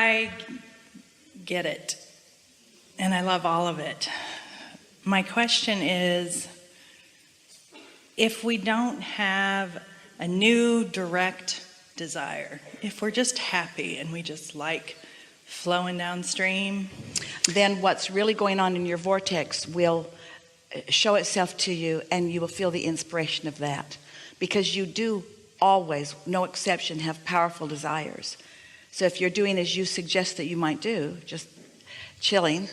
I get it, and I love all of it. My question is, if we don't have a new direct desire, if we're just happy and we just like flowing downstream, then what's really going on in your vortex will show itself to you, and you will feel the inspiration of that, because you do always, no exception, have powerful desires. So if you're doing as you suggest that you might do, just chilling,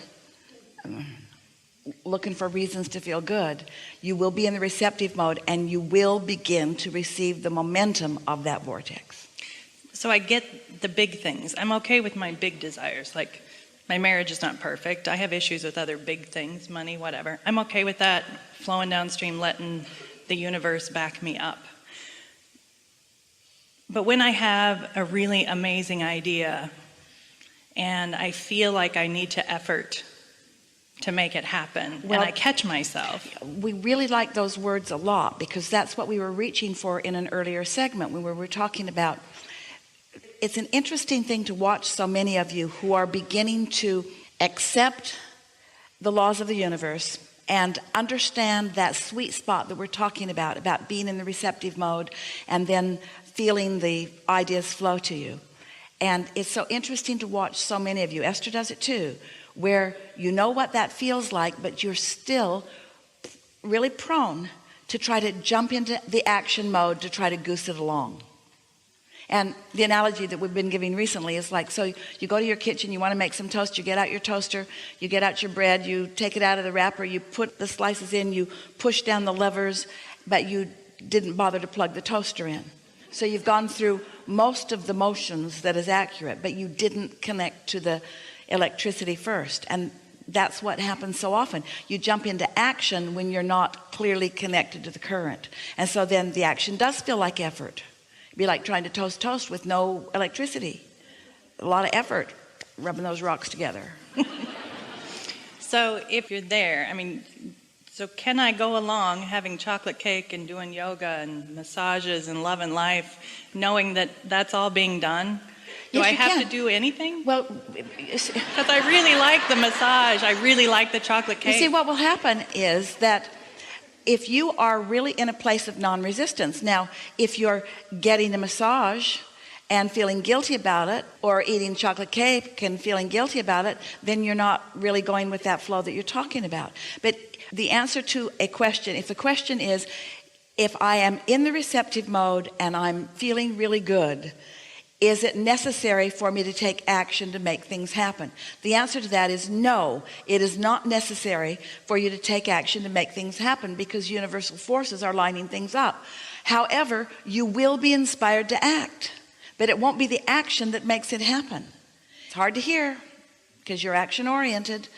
looking for reasons to feel good, you will be in the receptive mode, and you will begin to receive the momentum of that vortex. So I get the big things. I'm okay with my big desires. Like, my marriage is not perfect. I have issues with other big things, money, whatever. I'm okay with that, flowing downstream, letting the universe back me up. But when I have a really amazing idea and I feel like I need to effort to make it happen, and I catch myself. We really like those words a lot, because that's what we were reaching for in an earlier segment when we were talking about. It's an interesting thing to watch so many of you who are beginning to accept the laws of the universe and understand that sweet spot that we're talking about being in the receptive mode and then feeling the ideas flow to you. And it's so interesting to watch so many of you, Esther does it too, where you know what that feels like, but you're still really prone to try to jump into the action mode to try to goose it along. And the analogy that we've been giving recently is like, so you go to your kitchen, you want to make some toast, you get out your toaster, you get out your bread, you take it out of the wrapper, you put the slices in, you push down the levers, but you didn't bother to plug the toaster in. So you've gone through most of the motions that is accurate, but you didn't connect to the electricity first. And that's what happens so often. You jump into action when you're not clearly connected to the current. And so then the action does feel like effort. It'd be like trying to toast with no electricity. A lot of effort rubbing those rocks together. So if you're there, so can I go along having chocolate cake and doing yoga and massages and loving life, knowing that that's all being done? Do Yes, I you have can. to do anything? Well, Because I really like the massage. I really like the chocolate cake. you see, what will happen is that if you are really in a place of non-resistance, now, if you're getting a massage and feeling guilty about it, or eating chocolate cake and feeling guilty about it, then you're not really going with that flow that you're talking about. But the answer to a question, if the question is, if I am in the receptive mode and I'm feeling really good, is it necessary for me to take action to make things happen? The answer to that is no. It is not necessary for you to take action to make things happen, because universal forces are lining things up. However, you will be inspired to act, but it won't be the action that makes it happen. It's hard to hear because you're action oriented.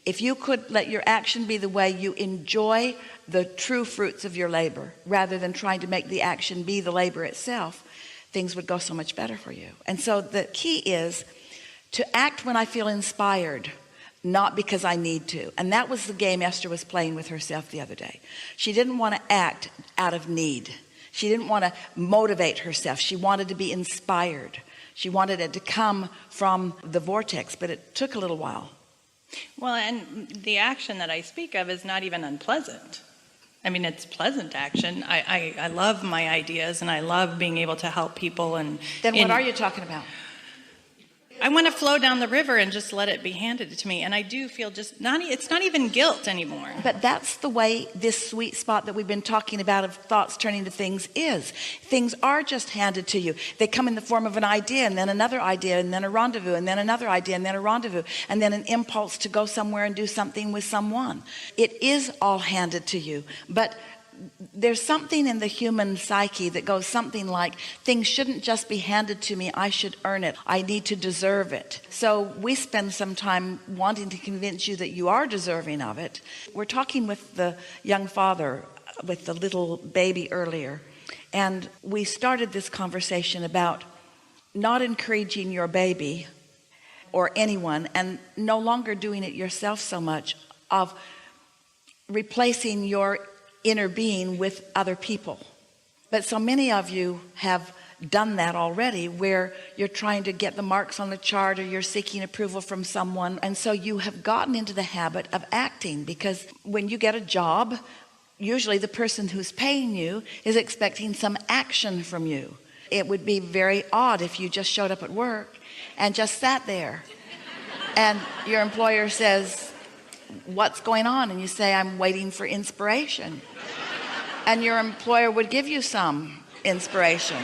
If you could let your action be the way you enjoy the true fruits of your labor, rather than trying to make the action be the labor itself, things would go so much better for you. And so the key is to act when I feel inspired, not because I need to. And that was the game Esther was playing with herself the other day. She didn't want to act out of need. She didn't want to motivate herself. She wanted to be inspired. She wanted it to come from the vortex, but it took a little while. Well, and the action that I speak of is not even unpleasant. It's pleasant action. I love my ideas, and I love being able to help people. And then what are you talking about? I want to flow down the river and just let it be handed to me. And I do feel it's not even guilt anymore. But that's the way this sweet spot that we've been talking about of thoughts turning to things is. Things are just handed to you. They come in the form of an idea, and then another idea, and then a rendezvous, and then another idea, and then a rendezvous, and then an impulse to go somewhere and do something with someone. It is all handed to you. But there's something in the human psyche that goes something like, things shouldn't just be handed to me, I should earn it, I need to deserve it. So we spend some time wanting to convince you that you are deserving of it. We're talking with the young father with the little baby earlier, and we started this conversation about not encouraging your baby or anyone, and no longer doing it yourself so much, of replacing your inner being with other people. But so many of you have done that already, where you're trying to get the marks on the chart or you're seeking approval from someone. And so you have gotten into the habit of acting, because when you get a job, usually the person who's paying you is expecting some action from you. It would be very odd if you just showed up at work and just sat there and your employer says, "What's going on?" And you say, "I'm waiting for inspiration." And your employer would give you some inspiration.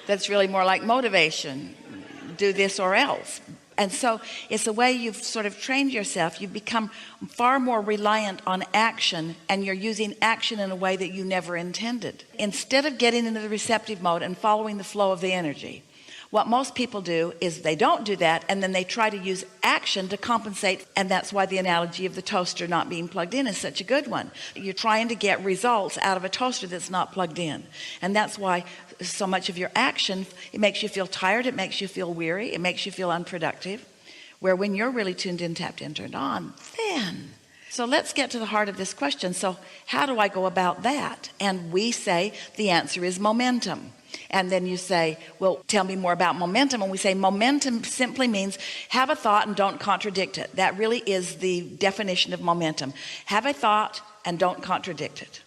That's really more like motivation. Do this or else. And so it's the way you've sort of trained yourself. You've become far more reliant on action, and you're using action in a way that you never intended. Instead of getting into the receptive mode and following the flow of the energy, what most people do is they don't do that, and then they try to use action to compensate. And that's why the analogy of the toaster not being plugged in is such a good one. You're trying to get results out of a toaster that's not plugged in. And that's why so much of your action, it makes you feel tired, it makes you feel weary, it makes you feel unproductive. Where when you're really tuned in, tapped in, turned on, then. So let's get to the heart of this question. So how do I go about that? And we say the answer is momentum. And then you say, well, tell me more about momentum. And we say momentum simply means have a thought and don't contradict it. That really is the definition of momentum. Have a thought and don't contradict it.